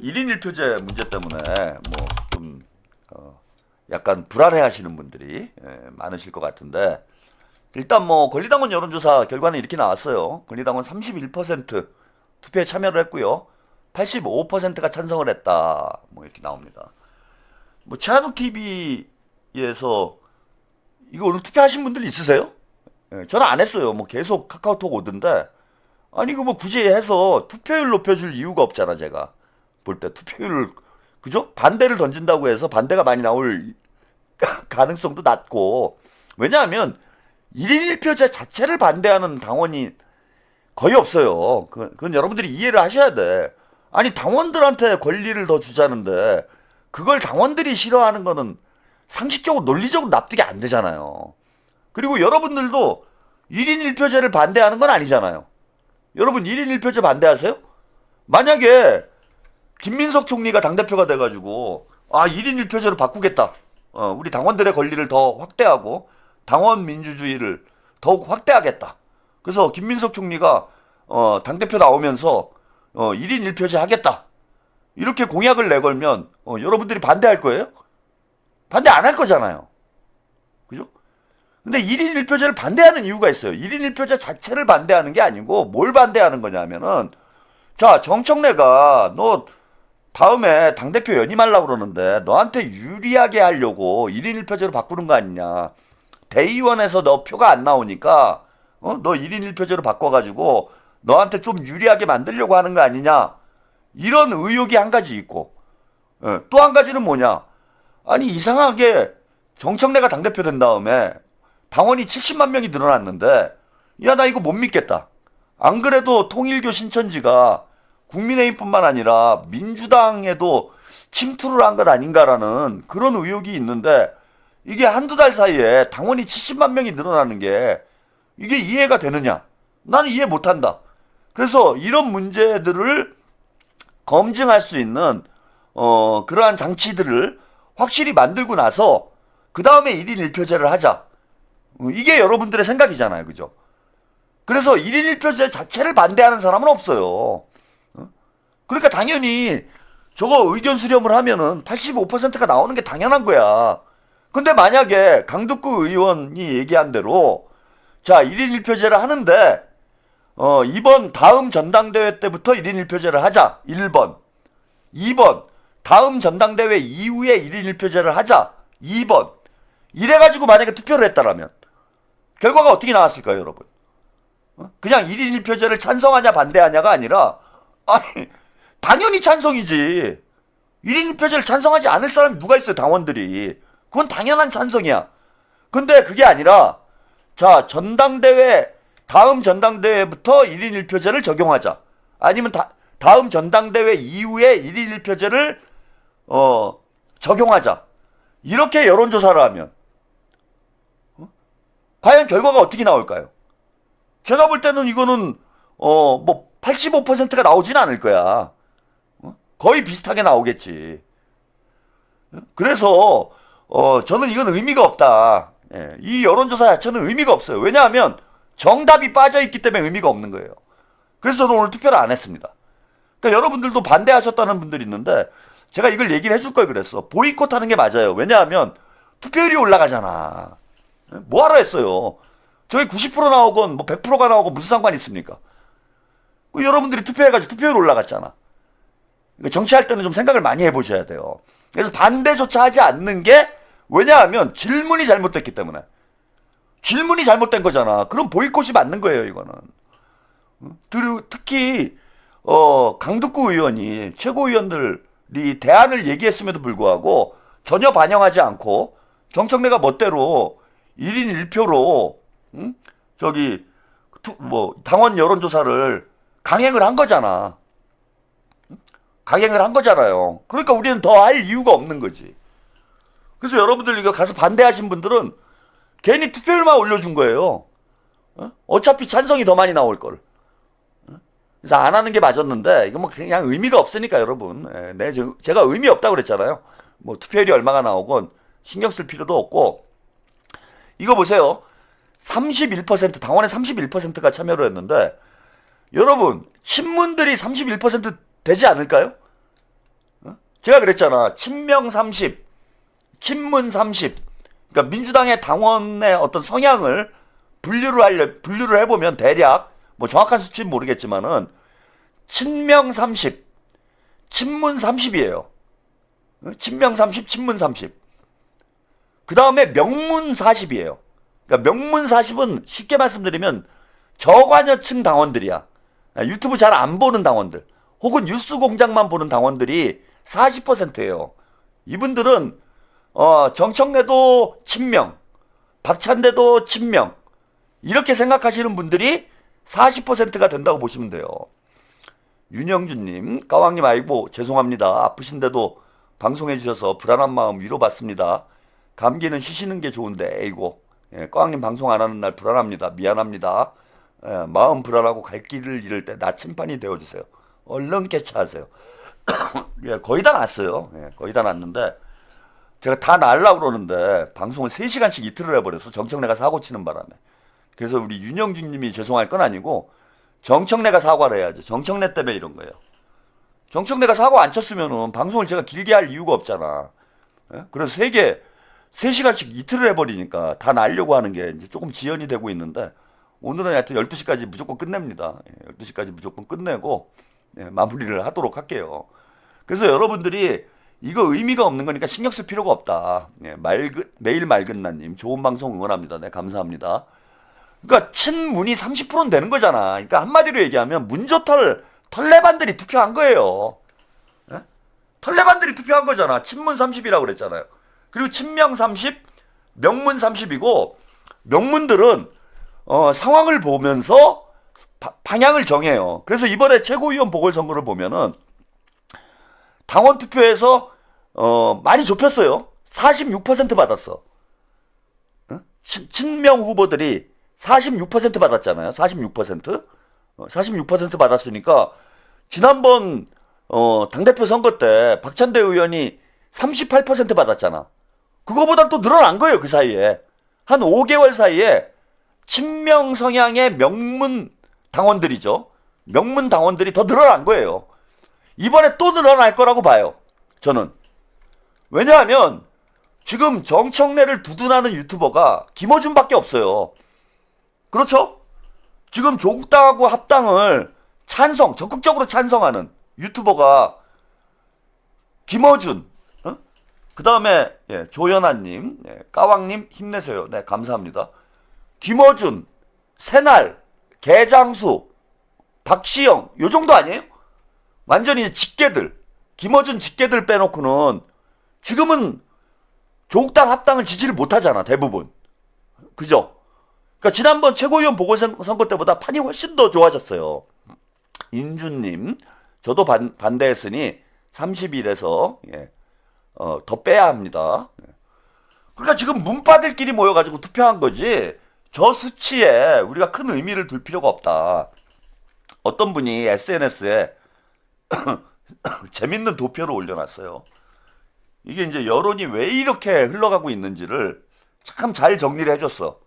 1인 1표제 문제 때문에 뭐 좀 약간 불안해하시는 분들이 많으실 것 같은데, 일단 뭐 권리당원 여론조사 결과는 이렇게 나왔어요. 권리당원 31% 투표에 참여를 했고요. 85%가 찬성을 했다. 뭐 이렇게 나옵니다. 뭐 최한욱 TV에서 이거 오늘 투표하신 분들 있으세요? 저는 안 했어요. 뭐 계속 카카오톡 오던데, 아니 이거 뭐 굳이 해서 투표율 높여줄 이유가 없잖아. 제가 볼 때 투표율을, 그죠? 반대를 던진다고 해서 반대가 많이 나올 가능성도 낮고, 왜냐하면 1인 1표제 자체를 반대하는 당원이 거의 없어요. 그건 여러분들이 이해를 하셔야 돼. 아니 당원들한테 권리를 더 주자는데 그걸 당원들이 싫어하는 거는 상식적으로 논리적으로 납득이 안 되잖아요. 그리고 여러분들도 1인 1표제를 반대하는 건 아니잖아요. 여러분 1인 1표제 반대하세요? 만약에 김민석 총리가 당대표가 돼가지고 1인 1표제로 바꾸겠다. 우리 당원들의 권리를 더 확대하고 당원 민주주의를 더욱 확대하겠다. 그래서 김민석 총리가 당대표 나오면서 1인 1표제 하겠다. 이렇게 공약을 내걸면 여러분들이 반대할 거예요? 반대 안 할 거잖아요. 그죠? 근데 1인 1표제를 반대하는 이유가 있어요. 1인 1표제 자체를 반대하는 게 아니고 뭘 반대하는 거냐면은, 자, 정청래가 너 다음에 당대표 연임하려고 그러는데 너한테 유리하게 하려고 1인 1표제로 바꾸는 거 아니냐. 대의원에서 너 표가 안 나오니까 너 1인 1표제로 바꿔가지고 너한테 좀 유리하게 만들려고 하는 거 아니냐. 이런 의혹이 한 가지 있고, 또 한 가지는 뭐냐. 아니 이상하게 정청래가 당대표 된 다음에 당원이 70만 명이 늘어났는데, 야 나 이거 못 믿겠다. 안 그래도 통일교 신천지가 국민의힘뿐만 아니라 민주당에도 침투를 한 것 아닌가라는 그런 의혹이 있는데, 이게 한두 달 사이에 당원이 70만 명이 늘어나는 게 이게 이해가 되느냐? 나는 이해 못한다. 그래서 이런 문제들을 검증할 수 있는 그러한 장치들을 확실히 만들고 나서 그 다음에 1인 1표제를 하자. 이게 여러분들의 생각이잖아요. 그죠? 그래서 1인 1표제 자체를 반대하는 사람은 없어요. 그러니까 당연히 저거 의견 수렴을 하면은 85%가 나오는 게 당연한 거야. 근데 만약에 강덕구 의원이 얘기한 대로, 자, 1인 1표제를 하는데 이번 다음 전당대회 때부터 1인 1표제를 하자. 1번. 2번. 다음 전당대회 이후에 1인 1표제를 하자. 2번. 이래가지고 만약에 투표를 했다라면 결과가 어떻게 나왔을까요, 여러분? 그냥 1인 1표제를 찬성하냐 반대하냐가 아니라, 아니 당연히 찬성이지. 1인 1표제를 찬성하지 않을 사람이 누가 있어요, 당원들이. 그건 당연한 찬성이야. 근데 그게 아니라, 자, 다음 전당대회부터 1인 1표제를 적용하자. 아니면 다음 전당대회 이후에 1인 1표제를 적용하자. 이렇게 여론조사를 하면 과연 결과가 어떻게 나올까요? 제가 볼 때는 이거는 뭐 85%가 나오진 않을 거야. 거의 비슷하게 나오겠지. 그래서 저는 이건 의미가 없다. 이 여론조사 자체는 의미가 없어요. 왜냐하면 정답이 빠져있기 때문에 의미가 없는 거예요. 그래서 저는 오늘 투표를 안 했습니다. 그러니까 여러분들도 반대하셨다는 분들이 있는데, 제가 이걸 얘기를 해줄 걸 그랬어. 보이콧하는 게 맞아요. 왜냐하면 투표율이 올라가잖아. 뭐하러 했어요. 저기 90% 나오건 뭐 100%가 나오건 무슨 상관이 있습니까? 여러분들이 투표해가지고 투표율 올라갔잖아. 정치할 때는 좀 생각을 많이 해보셔야 돼요. 그래서 반대조차 하지 않는 게, 왜냐하면 질문이 잘못됐기 때문에. 질문이 잘못된 거잖아. 그럼 보이콧이 맞는 거예요, 이거는. 특히 강덕구 의원이, 최고위원들이 대안을 얘기했음에도 불구하고 전혀 반영하지 않고 정청래가 멋대로 1인 1표로 당원 여론조사를 강행을 한 거잖아. 강행을 한 거잖아요. 그러니까 우리는 더 할 이유가 없는 거지. 그래서 여러분들 이거 가서 반대하신 분들은 괜히 투표율만 올려준 거예요. 어차피 찬성이 더 많이 나올 걸. 그래서 안 하는 게 맞았는데, 이거 뭐 그냥 의미가 없으니까 여러분. 제가 의미 없다고 그랬잖아요. 뭐 투표율이 얼마가 나오건 신경 쓸 필요도 없고. 이거 보세요. 31%, 당원의 31%가 참여를 했는데, 여러분 친문들이 31% 되지 않을까요? 제가 그랬잖아. 친명 30, 친문 30. 그러니까 민주당의 당원의 어떤 성향을 분류를 해보면 대략, 뭐 정확한 수치는 모르겠지만은, 친명 30, 친문 30이에요. 친명 30, 친문 30. 그 다음에 명문 40이에요. 그러니까 명문 40은 쉽게 말씀드리면 저관여층 당원들이야. 유튜브 잘 안 보는 당원들, 혹은 뉴스 공장만 보는 당원들이 40%예요. 이분들은 정청래도 친명, 박찬대도 친명, 이렇게 생각하시는 분들이 40%가 된다고 보시면 돼요. 윤영준님, 까왕님, 아이고 죄송합니다. 아프신데도 방송해주셔서 불안한 마음 위로받습니다. 감기는 쉬시는 게 좋은데 에이고, 까왕님 방송 안 하는 날 불안합니다. 미안합니다. 마음 불안하고 갈 길을 잃을 때 나침반이 되어주세요. 얼른 깨차하세요. 거의 다 났어요. 거의 다 났는데 제가 다 나으려고 그러는데 방송을 3시간씩 이틀을 해버려서 정청래가 사고 치는 바람에. 그래서 우리 윤영준 님이 죄송할 건 아니고 정청래가 사과를 해야죠. 정청래 때문에 이런 거예요. 정청래가 사고 안 쳤으면은 방송을 제가 길게 할 이유가 없잖아. 그래서 3시간씩 이틀을 해버리니까 다 날려고 하는 게 이제 조금 지연이 되고 있는데, 오늘은 하여튼 12시까지 무조건 끝냅니다. 12시까지 무조건 끝내고 마무리를 하도록 할게요. 그래서 여러분들이 이거 의미가 없는 거니까 신경 쓸 필요가 없다. 매일 맑은나님 좋은 방송 응원합니다. 네, 감사합니다. 그러니까 친문이 30%는 되는 거잖아. 그러니까 한마디로 얘기하면 문조털 털레반들이 투표한 거예요. 털레반들이 투표한 거잖아. 친문 30이라고 그랬잖아요. 그리고 친명 30, 명문 30이고, 명문들은 상황을 보면서 방향을 정해요. 그래서 이번에 최고위원 보궐선거를 보면은 당원 투표에서 많이 좁혔어요. 46% 받았어. 친명 후보들이 46% 받았잖아요. 46%? 46% 받았으니까 지난번 당대표 선거 때 박찬대 의원이 38% 받았잖아. 그거보다 또 늘어난 거예요. 그 사이에 한 5개월 사이에 친명 성향의 명문 당원들이죠. 명문 당원들이 더 늘어난 거예요. 이번에 또 늘어날 거라고 봐요. 저는. 왜냐하면 지금 정청래를 두둔하는 유튜버가 김어준밖에 없어요. 그렇죠? 지금 조국당하고 합당을 적극적으로 찬성하는 유튜버가 김어준, 그 다음에 조연아님, 까왕님 힘내세요. 네, 감사합니다. 김어준, 새날, 개장수, 박시영, 요 정도 아니에요? 완전히 직계들, 김어준 직계들 빼놓고는 지금은 조국당 합당을 지지를 못하잖아, 대부분. 그죠? 그러니까 지난번 최고위원 보궐선거 때보다 판이 훨씬 더 좋아졌어요. 인준님, 저도 반대했으니 30일에서 더 빼야 합니다. 그러니까 지금 문파들끼리 모여가지고 투표한 거지, 저 수치에 우리가 큰 의미를 둘 필요가 없다. 어떤 분이 SNS에 재밌는 도표를 올려놨어요. 이게 이제 여론이 왜 이렇게 흘러가고 있는지를 참 잘 정리를 해줬어.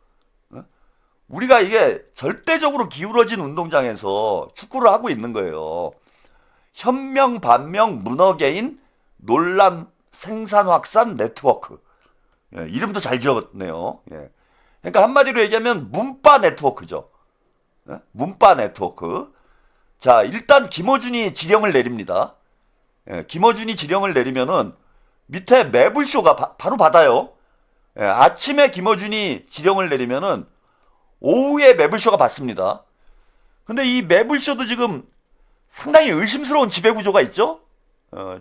우리가 이게 절대적으로 기울어진 운동장에서 축구를 하고 있는 거예요. 현명, 반명, 문어개인, 논란, 생산, 확산, 네트워크. 이름도 잘 지었네요. 그러니까 한마디로 얘기하면 문파 네트워크죠. 문파 네트워크. 자, 일단 김어준이 지령을 내립니다. 김어준이 지령을 내리면은 밑에 매불쇼가 바로 받아요. 아침에 김어준이 지령을 내리면은 오후에 매불쇼가 받습니다. 근데 이 매불쇼도 지금 상당히 의심스러운 지배구조가 있죠.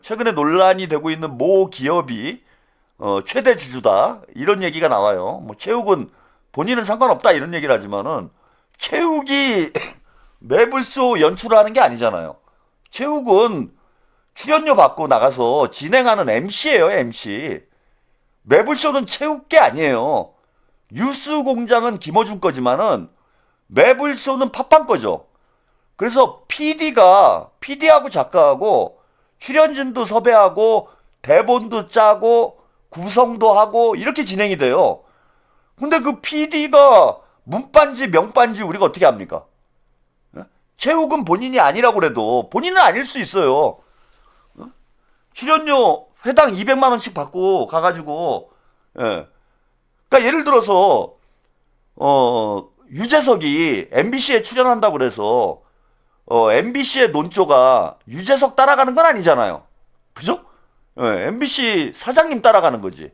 최근에 논란이 되고 있는 모 기업이 최대 주주다, 이런 얘기가 나와요. 뭐 최욱은 본인은 상관없다 이런 얘기를 하지만은 최욱이 매불쇼 연출하는 게 아니잖아요. 최욱은 출연료 받고 나가서 진행하는 MC예요, MC. 매불쇼는 최욱 게 아니에요. 뉴스 공장은 김어준 거지만은 매불쇼는 팟빵 거죠. 그래서 PD하고 작가하고 출연진도 섭외하고 대본도 짜고 구성도 하고 이렇게 진행이 돼요. 근데 그 PD가 문반지 명반지 우리가 어떻게 합니까? 최욱은 본인이 아니라고 그래도 본인은 아닐 수 있어요. 출연료 회당 200만 원씩 받고 가가지고 예. 그러니까 예를 들어서 유재석이 MBC에 출연한다고 그래서 MBC의 논조가 유재석 따라가는 건 아니잖아요. 그죠? MBC 사장님 따라가는 거지.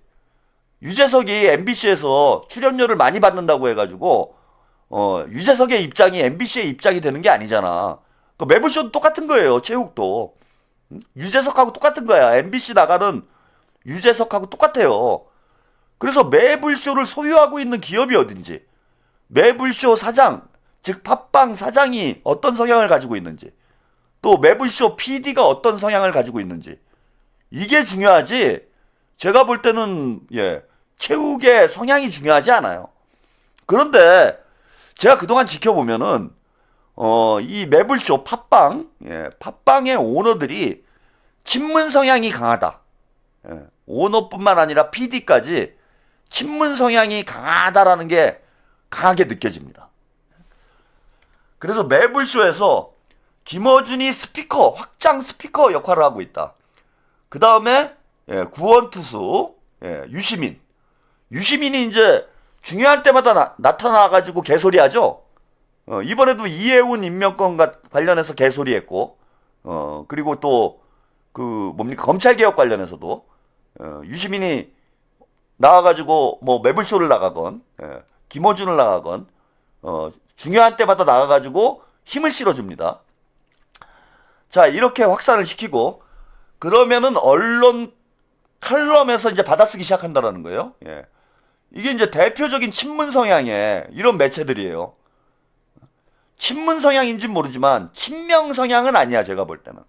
유재석이 MBC에서 출연료를 많이 받는다고 해가지고 유재석의 입장이 MBC의 입장이 되는 게 아니잖아. 그 매불쇼도 똑같은 거예요. 체육도 유재석하고 똑같은 거야. MBC 나가는 유재석하고 똑같아요. 그래서 매불쇼를 소유하고 있는 기업이 어딘지, 매불쇼 사장, 즉 팟빵 사장이 어떤 성향을 가지고 있는지, 또 매불쇼 PD가 어떤 성향을 가지고 있는지, 이게 중요하지. 제가 볼 때는 체육의 성향이 중요하지 않아요. 그런데 제가 그동안 지켜보면은 이 매불쇼 팟빵, 팟빵의 오너들이 친문 성향이 강하다. 오너뿐만 아니라 PD까지 친문 성향이 강하다라는 게 강하게 느껴집니다. 그래서 매불쇼에서 김어준이 스피커, 확장 스피커 역할을 하고 있다. 그 다음에 구원투수 유시민. 유시민이 이제 중요한 때마다 나타나가지고 개소리하죠. 이번에도 이해운 임명권 관련해서 개소리했고, 그리고 또 그 뭡니까 검찰개혁 관련해서도 유시민이 나와가지고 뭐 매불쇼를 나가건 김어준을 나가건 중요한 때마다 나가가지고 힘을 실어줍니다. 자, 이렇게 확산을 시키고 그러면은 언론 칼럼에서 이제 받아쓰기 시작한다라는 거예요. 이게 이제 대표적인 친문 성향의 이런 매체들이에요. 친문 성향인지는 모르지만 친명 성향은 아니야, 제가 볼 때는.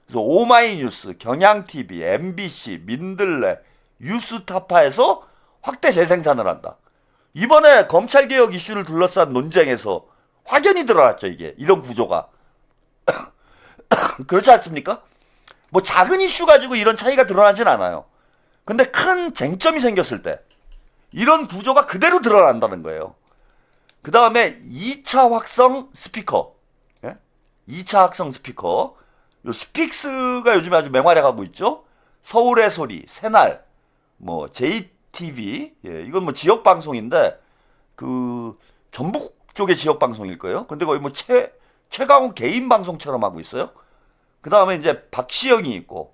그래서 오마이뉴스, 경향TV, MBC, 민들레, 뉴스타파에서 확대 재생산을 한다. 이번에 검찰개혁 이슈를 둘러싼 논쟁에서 확연히 드러났죠, 이게. 이런 구조가. 그렇지 않습니까? 뭐 작은 이슈 가지고 이런 차이가 드러나진 않아요. 근데 큰 쟁점이 생겼을 때 이런 구조가 그대로 드러난다는 거예요. 그 다음에 2차 확성 스피커. 2차 확성 스피커. 요 스픽스가 요즘에 아주 맹활약하고 있죠. 서울의 소리, 새날, 뭐 JTV, 이건 뭐 지역 방송인데 그 전북 쪽의 지역 방송일 거예요. 근데 거의 뭐 최강욱 개인 방송처럼 하고 있어요. 그 다음에 이제 박시영이 있고,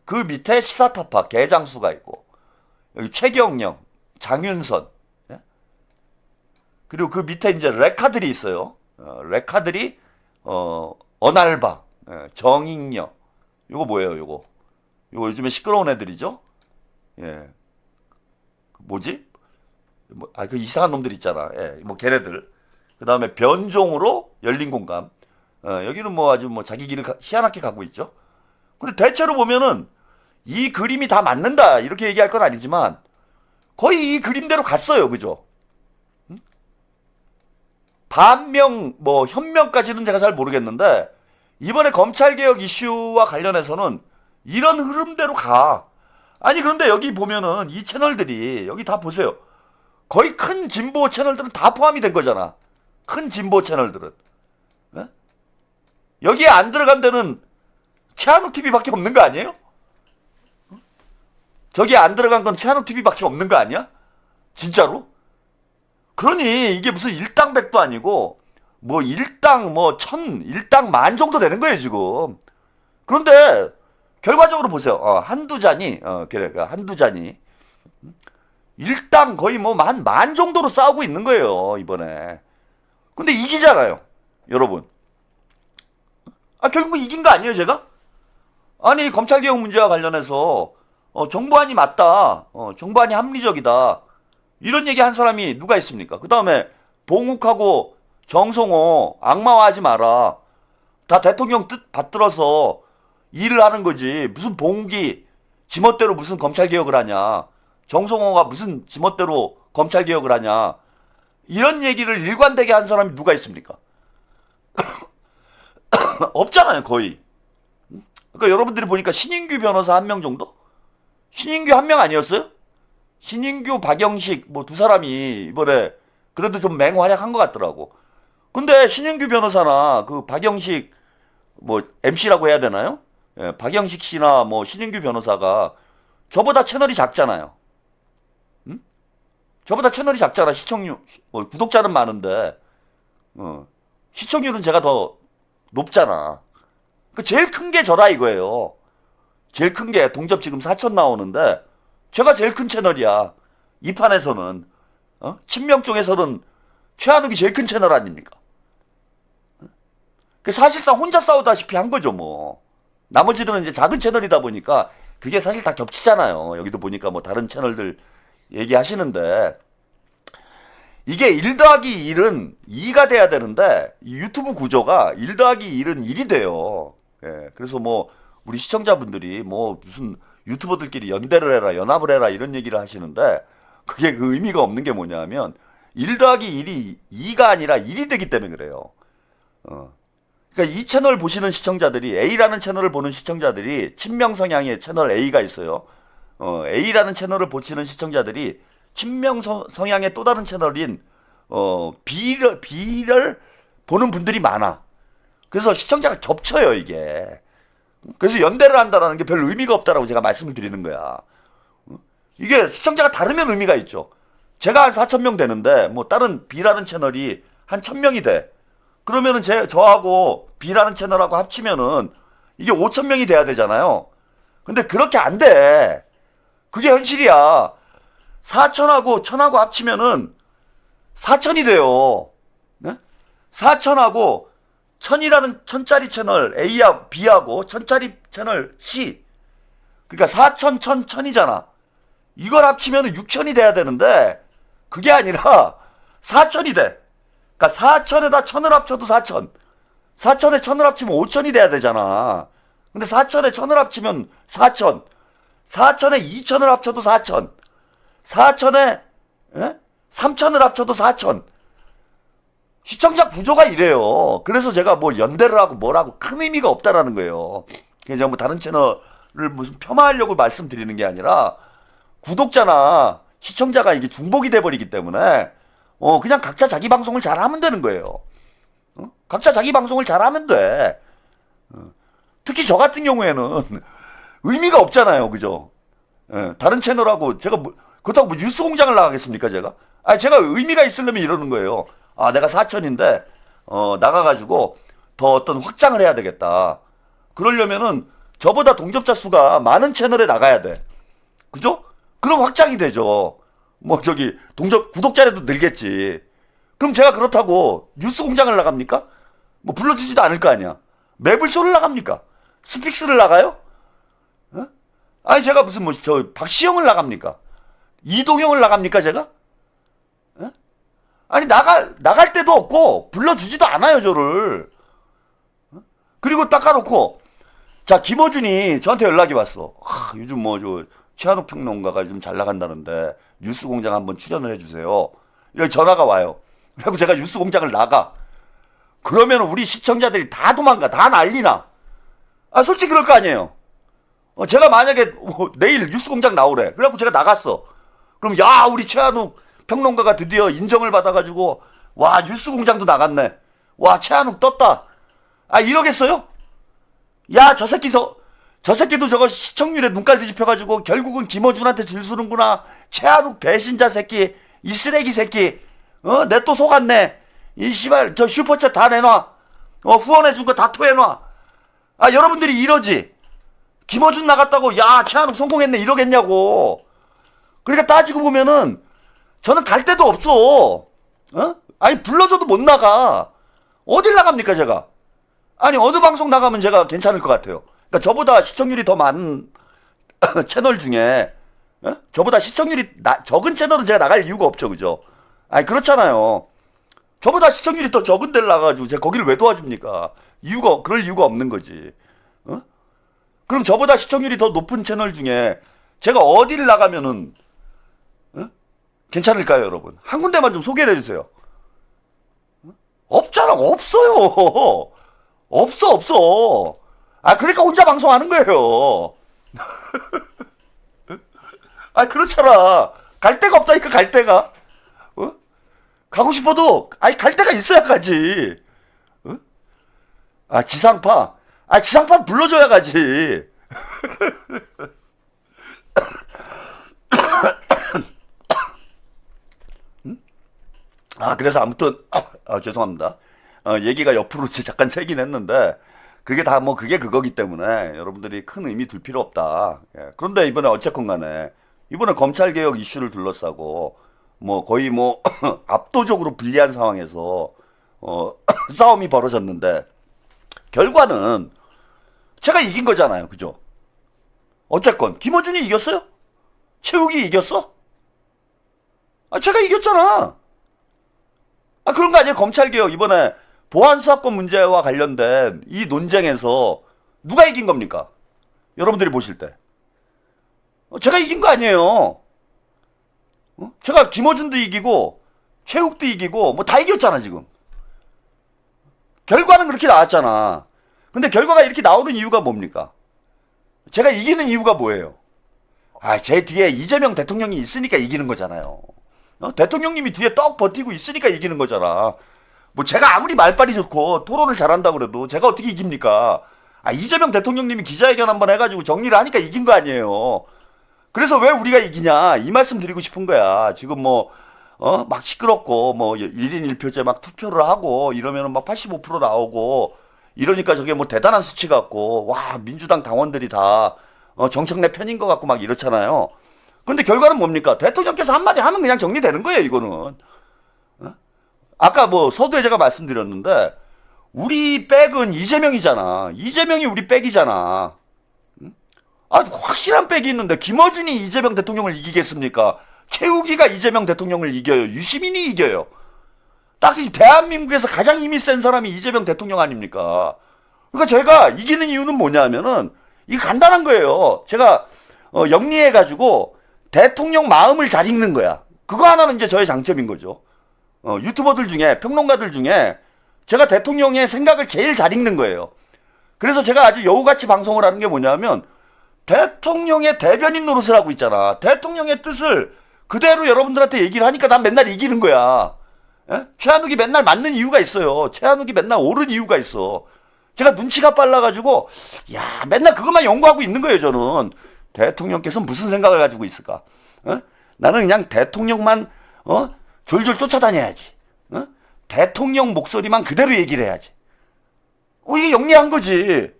그 밑에 시사타파 개장수가 있고, 여기 최경영, 장윤선, 그리고 그 밑에 이제 레카들이 있어요. 레카들이 어날바, 정익녀, 요거 뭐예요, 요거 요즘에 시끄러운 애들이죠. 뭐지? 그 이상한 놈들 있잖아. 뭐 걔네들. 그 다음에 변종으로 열린 공감. 여기는 뭐 아주 뭐 자기 길을 희한하게 가고 있죠. 근데 대체로 보면은 이 그림이 다 맞는다 이렇게 얘기할 건 아니지만 거의 이 그림대로 갔어요. 그죠? 반명 뭐 현명까지는 제가 잘 모르겠는데 이번에 검찰개혁 이슈와 관련해서는 이런 흐름대로 가. 아니 그런데 여기 보면은 이 채널들이 여기 다 보세요. 거의 큰 진보 채널들은 다 포함이 된 거잖아. 큰 진보 채널들은. 여기에 안 들어간 데는 최한욱 TV밖에 없는 거 아니에요? 저기에 안 들어간 건 최한욱 TV밖에 없는 거 아니야? 진짜로? 그러니 이게 무슨 일당백도 아니고 뭐 일당 뭐 천, 일당 만 정도 되는 거예요 지금. 그런데 결과적으로 보세요. 한두 잔이 그래 한두 잔이 일당 거의 뭐 만 정도로 싸우고 있는 거예요 이번에. 근데 이기잖아요 여러분. 결국 이긴 거 아니에요 제가? 아니 검찰개혁 문제와 관련해서 정부안이 맞다, 정부안이 합리적이다 이런 얘기 한 사람이 누가 있습니까? 그 다음에 봉욱하고 정성호 악마화하지 마라. 다 대통령 뜻 받들어서 일을 하는 거지. 무슨 봉욱이 지멋대로 무슨 검찰개혁을 하냐, 정성호가 무슨 지멋대로 검찰개혁을 하냐, 이런 얘기를 일관되게 한 사람이 누가 있습니까? 없잖아요 거의. 그러니까 여러분들이 보니까 신인규 변호사 한 명 정도? 신인규 한 명 아니었어요? 신인규, 박영식 뭐 두 사람이 이번에 그래도 좀 맹활약한 것 같더라고. 근데 신인규 변호사나 그 박영식 뭐 MC라고 해야 되나요? 예, 박영식 씨나 뭐 신인규 변호사가 저보다 채널이 작잖아요. 응? 저보다 채널이 작잖아. 시청률, 구독자는 많은데, 시청률은 제가 더 높잖아. 그 제일 큰 게 저라 이거예요. 제일 큰 게 동접 지금 4천 나오는데, 제가 제일 큰 채널이야. 이 판에서는. 친명 쪽에서는 최한욱이 제일 큰 채널 아닙니까? 그 사실상 혼자 싸우다시피 한 거죠, 뭐. 나머지들은 이제 작은 채널이다 보니까 그게 사실 다 겹치잖아요. 여기도 보니까 뭐 다른 채널들 얘기하시는데 이게 1 더하기 1은 2가 돼야 되는데 이 유튜브 구조가 1 더하기 1은 1이 돼요. 예, 그래서 뭐 우리 시청자분들이 뭐 무슨 유튜버들끼리 연대를 해라, 연합을 해라 이런 얘기를 하시는데 그게 그 의미가 없는 게 뭐냐면 1 더하기 1이 2가 아니라 1이 되기 때문에 그래요. 그러니까 이 채널 보시는 시청자들이 A라는 채널을 보는 시청자들이 친명 성향의 채널 A가 있어요. A라는 채널을 보시는 시청자들이 친명 성향의 또 다른 채널인 B를 보는 분들이 많아. 그래서 시청자가 겹쳐요 이게. 그래서 연대를 한다라는 게 별 의미가 없다라고 제가 말씀을 드리는 거야. 이게 시청자가 다르면 의미가 있죠. 제가 한 4천 명 되는데 뭐 다른 B라는 채널이 한 1,000명이 돼. 그러면은 저하고 B라는 채널하고 합치면은 이게 5천 명이 돼야 되잖아요. 근데 그렇게 안 돼. 그게 현실이야. 4천하고 1,000하고 합치면은 4천이 돼요. 네? 4천하고 1,000이라는 1,000짜리 채널 A하고 B하고 1,000짜리 채널 C. 그러니까 4천, 1,000, 1,000이잖아. 이걸 합치면은 6천이 돼야 되는데 그게 아니라 4천이 돼. 그러니까 4천에다 1,000을 합쳐도 4천. 4천에 1,000을 합치면 5천이 돼야 되잖아. 근데 4천에 1,000을 합치면 4천. 4천에 2천을 합쳐도 4천. 4천에 3천을 합쳐도 4천. 시청자 구조가 이래요. 그래서 제가 뭐 연대를 하고 뭐라고 큰 의미가 없다라는 거예요. 그래서 뭐 다른 채널을 무슨 폄하하려고 말씀드리는 게 아니라 구독자나 시청자가 이게 중복이 돼버리기 때문에 그냥 각자 자기 방송을 잘하면 되는 거예요. 각자 자기 방송을 잘하면 돼. 특히 저 같은 경우에는 의미가 없잖아요, 그죠? 다른 채널하고 제가 그렇다고 뭐 뉴스 공장을 나가겠습니까, 제가? 아니, 제가 의미가 있으려면 이러는 거예요. 아, 내가 4천인데 나가가지고 더 어떤 확장을 해야 되겠다. 그러려면은 저보다 동접자 수가 많은 채널에 나가야 돼. 그죠? 그럼 확장이 되죠. 뭐 저기 구독자라도 늘겠지. 그럼 제가 그렇다고 뉴스 공장을 나갑니까? 뭐 불러주지도 않을 거 아니야. 매블쇼를 나갑니까? 스픽스를 나가요? 아니 제가 무슨 뭐 저 박시영을 나갑니까? 이동형을 나갑니까 제가? 아니 나갈 데도 없고 불러주지도 않아요 저를. 그리고 닦아놓고 자 김어준이 저한테 연락이 왔어. 요즘 뭐 저 최한욱 평론가가 좀 잘 나간다는데 뉴스공장 한번 출연을 해주세요. 이렇게 전화가 와요. 그리고 제가 뉴스공장을 나가. 그러면 우리 시청자들이 다 도망가. 다 난리나. 아 솔직히 그럴 거 아니에요. 제가 만약에 내일 뉴스공장 나오래. 그래갖고 제가 나갔어. 그럼 야 우리 최한욱 평론가가 드디어 인정을 받아가지고 와 뉴스공장도 나갔네. 와 최한욱 떴다. 아 이러겠어요? 야 저 새끼도 저거 시청률에 눈깔 뒤집혀가지고 결국은 김어준한테 줄 서는구나. 최한욱 배신자 새끼, 이 쓰레기 새끼, 내 또 속았네. 이 씨발 저 슈퍼챗 다 내놔. 후원해준 거 다 토해놔. 아 여러분들이 이러지. 김어준 나갔다고 야 최한욱 성공했네 이러겠냐고. 그러니까 따지고 보면은 저는 갈 데도 없어. 아니 불러줘도 못 나가. 어딜 나갑니까 제가? 아니 어느 방송 나가면 제가 괜찮을 것 같아요. 그러니까 저보다 시청률이 더 많은 채널 중에 저보다 시청률이 적은 채널은 제가 나갈 이유가 없죠, 그죠? 아니 그렇잖아요. 저보다 시청률이 더 적은 데를 나가가지고 제가 거기를 왜 도와줍니까? 그럴 이유가 없는 거지. 그럼 저보다 시청률이 더 높은 채널 중에 제가 어디를 나가면은 괜찮을까요, 여러분? 한 군데만 좀 소개를 해주세요. 없잖아, 없어요. 없어. 아, 그러니까 혼자 방송하는 거예요. 아, 그렇잖아. 갈 데가 없다니까, 갈 데가. 가고 싶어도, 아니, 갈 데가 있어야 가지. 아, 지상파. 아, 지상파 불러줘야 가지. 아, 그래서 아무튼, 죄송합니다. 얘기가 옆으로 잠깐 새긴 했는데, 그게 다 뭐, 그게 그거기 때문에, 여러분들이 큰 의미 둘 필요 없다. 예. 그런데 이번에 어쨌건 간에, 이번에 검찰개혁 이슈를 둘러싸고, 뭐, 거의 뭐, 압도적으로 불리한 상황에서, 싸움이 벌어졌는데, 결과는, 제가 이긴 거잖아요. 그죠? 어쨌건, 김어준이 이겼어요? 최욱이 이겼어? 아, 제가 이겼잖아. 아, 그런 거 아니에요? 검찰개혁 이번에 보안수사권 문제와 관련된 이 논쟁에서 누가 이긴 겁니까? 여러분들이 보실 때. 제가 이긴 거 아니에요. 제가 김어준도 이기고 최욱도 이기고 뭐 다 이겼잖아 지금. 결과는 그렇게 나왔잖아. 근데 결과가 이렇게 나오는 이유가 뭡니까? 제가 이기는 이유가 뭐예요? 아, 제 뒤에 이재명 대통령이 있으니까 이기는 거잖아요. 대통령님이 뒤에 떡 버티고 있으니까 이기는 거잖아. 뭐 제가 아무리 말빨이 좋고 토론을 잘한다고 그래도 제가 어떻게 이깁니까? 아, 이재명 대통령님이 기자회견 한번 해가지고 정리를 하니까 이긴 거 아니에요. 그래서 왜 우리가 이기냐 이 말씀 드리고 싶은 거야. 지금 뭐 막 시끄럽고 뭐 1인 1표제 막 투표를 하고 이러면은 막 85% 나오고 이러니까 저게 뭐 대단한 수치 같고 와 민주당 당원들이 다 정청래 편인 것 같고 막 이렇잖아요. 근데 결과는 뭡니까? 대통령께서 한마디 하면 그냥 정리되는 거예요, 이거는. 아까 뭐 서두에 제가 말씀드렸는데 우리 백은 이재명이잖아. 이재명이 우리 백이잖아. 아, 확실한 백이 있는데 김어준이 이재명 대통령을 이기겠습니까? 최욱이가 이재명 대통령을 이겨요. 유시민이 이겨요. 딱 대한민국에서 가장 힘이 센 사람이 이재명 대통령 아닙니까? 그러니까 제가 이기는 이유는 뭐냐면은 이게 간단한 거예요. 제가 영리해가지고 대통령 마음을 잘 읽는 거야. 그거 하나는 이제 저의 장점인 거죠. 유튜버들 중에, 평론가들 중에 제가 대통령의 생각을 제일 잘 읽는 거예요. 그래서 제가 아주 여우같이 방송을 하는 게 뭐냐면 대통령의 대변인 노릇을 하고 있잖아. 대통령의 뜻을 그대로 여러분들한테 얘기를 하니까 난 맨날 이기는 거야. 예? 최한욱이 맨날 맞는 이유가 있어요. 최한욱이 맨날 옳은 이유가 있어. 제가 눈치가 빨라가지고 야 맨날 그것만 연구하고 있는 거예요. 저는 대통령께서 무슨 생각을 가지고 있을까? 나는 그냥 대통령만 졸졸 쫓아다녀야지. 대통령 목소리만 그대로 얘기를 해야지. 이게 영리한 거지.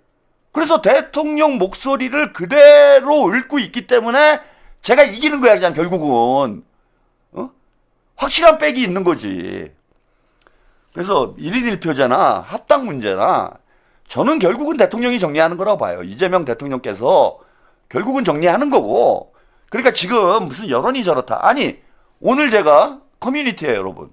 그래서 대통령 목소리를 그대로 읊고 있기 때문에 제가 이기는 거야 그냥 결국은. 확실한 백이 있는 거지. 그래서 1인 1표제나 합당 문제나 저는 결국은 대통령이 정리하는 거라고 봐요. 이재명 대통령께서 결국은 정리하는 거고. 그러니까 지금 무슨 여론이 저렇다. 아니 오늘 제가 커뮤니티에 여러분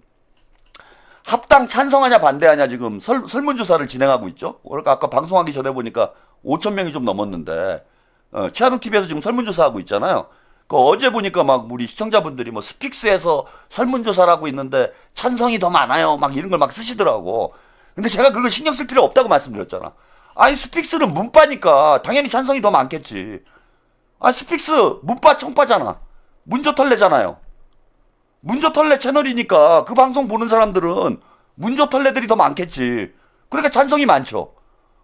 합당 찬성하냐 반대하냐 지금 설문조사를 진행하고 있죠. 그러니까 아까 방송하기 전에 보니까 5천 명이 좀 넘었는데 최한욱 TV에서 지금 설문조사하고 있잖아요. 어제 보니까 막 우리 시청자분들이 뭐 스픽스에서 설문조사를 하고 있는데 찬성이 더 많아요. 막 이런 걸 막 쓰시더라고. 근데 제가 그거 신경 쓸 필요 없다고 말씀드렸잖아. 아니 스픽스는 문바니까 당연히 찬성이 더 많겠지. 아 스픽스 문바 청바잖아. 문조털레잖아요. 문조털레 채널이니까 그 방송 보는 사람들은 문조털레들이 더 많겠지. 그러니까 찬성이 많죠.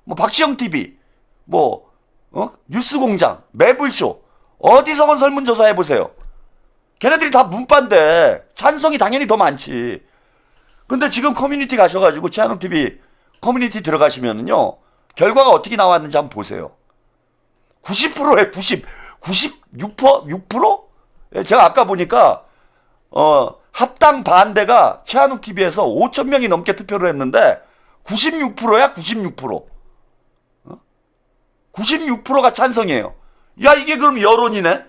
뭐 박시영 TV, 뭐 뉴스공장, 매불쇼 어디서건 설문조사 해보세요. 걔네들이 다 문바인데 찬성이 당연히 더 많지. 근데 지금 커뮤니티 가셔가지고 최한욱 TV 커뮤니티 들어가시면은요 결과가 어떻게 나왔는지 한번 보세요. 90%에 96%? 6%? 제가 아까 보니까 합당 반대가 최한욱 TV에서 5천 명이 넘게 투표를 했는데 96%야 96%. 96%가 찬성이에요. 야 이게 그럼 여론이네?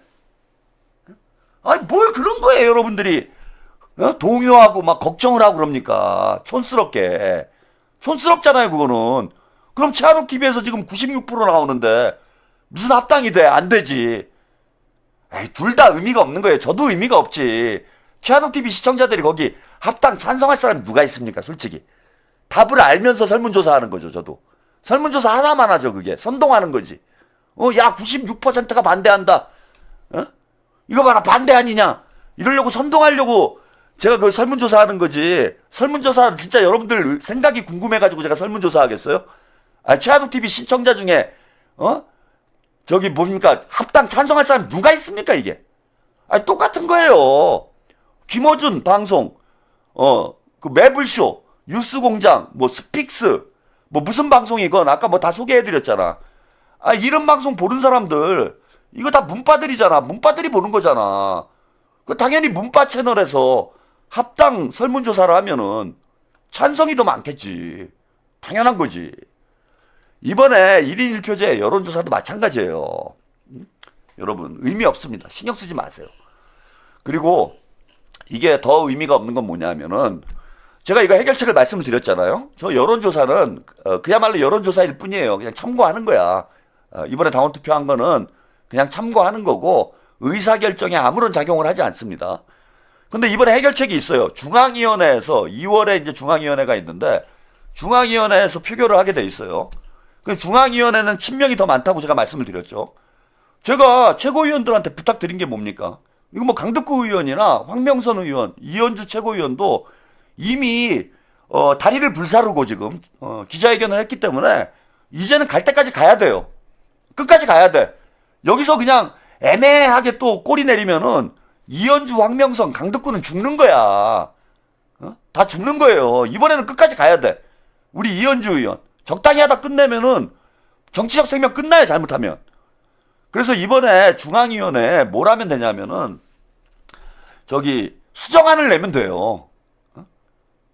아니 뭘 그런 거예요 여러분들이 동요하고 막 걱정을 하고 그럽니까? 촌스럽게. 촌스럽잖아요 그거는. 그럼 최한욱 TV에서 지금 96% 나오는데 무슨 합당이 돼? 안 되지. 둘 다 의미가 없는 거예요. 저도 의미가 없지. 최한욱 TV 시청자들이 거기 합당 찬성할 사람이 누가 있습니까? 솔직히. 답을 알면서 설문조사 하는 거죠, 저도. 설문조사 하나만 하죠, 그게. 선동하는 거지. 야, 96%가 반대한다. 이거 봐라, 반대 아니냐. 이러려고 선동하려고 제가 그 설문조사 하는 거지. 설문조사 진짜 여러분들 생각이 궁금해가지고 제가 설문조사 하겠어요? 최하둑 TV 시청자 중에 저기 뭡니까 합당 찬성할 사람 누가 있습니까 이게? 똑같은 거예요. 김어준 방송, 그 매블쇼, 뉴스공장, 뭐 스픽스, 뭐 무슨 방송이건 아까 뭐 다 소개해드렸잖아. 이런 방송 보는 사람들 이거 다 문빠들이잖아. 문빠들이 보는 거잖아. 당연히 문빠 채널에서 합당 설문조사를 하면은 찬성이 더 많겠지. 당연한 거지. 이번에 1인 1표제 여론조사도 마찬가지예요. 여러분 의미 없습니다. 신경 쓰지 마세요. 그리고 이게 더 의미가 없는 건 뭐냐면은 제가 이거 해결책을 말씀을 드렸잖아요. 저 여론조사는 그야말로 여론조사일 뿐이에요. 그냥 참고하는 거야. 이번에 당원 투표한 거는 그냥 참고하는 거고 의사결정에 아무런 작용을 하지 않습니다. 근데 이번에 해결책이 있어요. 중앙위원회에서 2월에 이제 중앙위원회가 있는데 중앙위원회에서 표결을 하게 돼 있어요. 그 중앙위원회는 친명이 더 많다고 제가 말씀을 드렸죠. 제가 최고위원들한테 부탁드린 게 뭡니까? 이거 뭐 강덕구 의원이나 황명선 의원, 이현주 최고위원도 이미 다리를 불사르고 지금 기자회견을 했기 때문에 이제는 갈 때까지 가야 돼요. 끝까지 가야 돼. 여기서 그냥 애매하게 또 꼬리 내리면은 이현주, 황명선, 강덕구는 죽는 거야. 다 죽는 거예요. 이번에는 끝까지 가야 돼. 우리 이현주 의원 적당히 하다 끝내면은 정치적 생명 끝나요. 잘못하면. 그래서 이번에 중앙위원회에 뭘 하면 되냐면은 저기 수정안을 내면 돼요.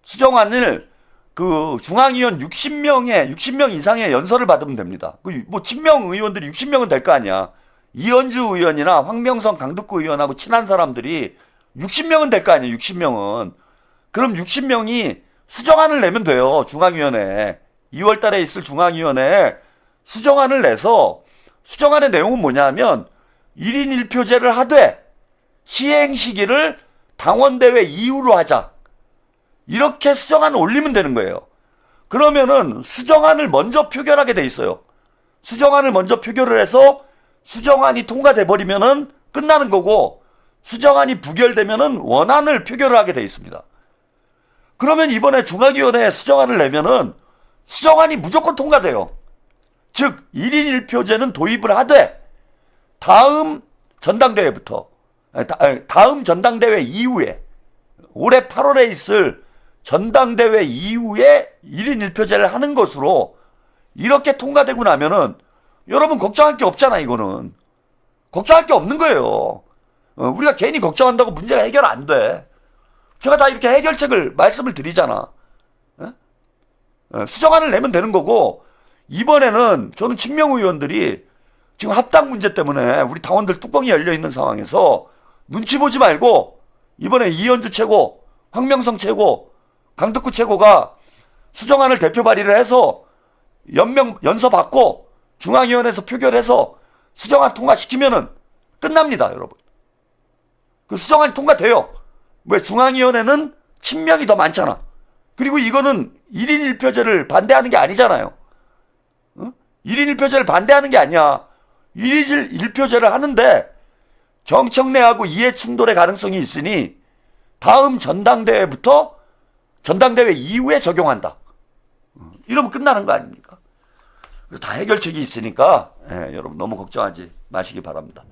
수정안을 그 중앙위원 60명 이상의 연설을 받으면 됩니다. 그 뭐 친명 의원들이 60명은 될 거 아니야. 이현주 의원이나 황명선, 강덕구 의원하고 친한 사람들이 60명은 될 거 아니에요. 60명은. 그럼 60명이 수정안을 내면 돼요. 중앙위원회에. 2월 달에 있을 중앙위원회에 수정안을 내서 수정안의 내용은 뭐냐면 1인 1표제를 하되 시행 시기를 당원대회 이후로 하자. 이렇게 수정안을 올리면 되는 거예요. 그러면은 수정안을 먼저 표결하게 돼 있어요. 수정안을 먼저 표결을 해서 수정안이 통과돼 버리면은 끝나는 거고 수정안이 부결되면은 원안을 표결을 하게 돼 있습니다. 그러면 이번에 중앙위원회에 수정안을 내면은 수정안이 무조건 통과돼요. 즉 1인 1표제는 도입을 하되 다음 전당대회부터 다음 전당대회 이후에 올해 8월에 있을 전당대회 이후에 1인 1표제를 하는 것으로 이렇게 통과되고 나면은 여러분 걱정할 게 없잖아. 이거는 걱정할 게 없는 거예요. 우리가 괜히 걱정한다고 문제가 해결 안 돼. 제가 다 이렇게 해결책을 말씀을 드리잖아. 수정안을 내면 되는 거고 이번에는 저는 친명 의원들이 지금 합당 문제 때문에 우리 당원들 뚜껑이 열려있는 상황에서 눈치 보지 말고 이번에 이현주 최고, 황명성 최고, 강덕구 최고가 수정안을 대표 발의를 해서 연서 받고 중앙위원회에서 표결해서 수정안 통과시키면은 끝납니다, 여러분. 그 수정안이 통과돼요. 왜 중앙위원회는 친명이 더 많잖아. 그리고 이거는 1인 1표제를 반대하는 게 아니잖아요. 1인 1표제를 반대하는 게 아니야. 1인 1표제를 하는데 정청래하고 이해 충돌의 가능성이 있으니 다음 전당대회부터 전당대회 이후에 적용한다. 이러면 끝나는 거 아닙니까? 다 해결책이 있으니까 여러분 너무 걱정하지 마시기 바랍니다.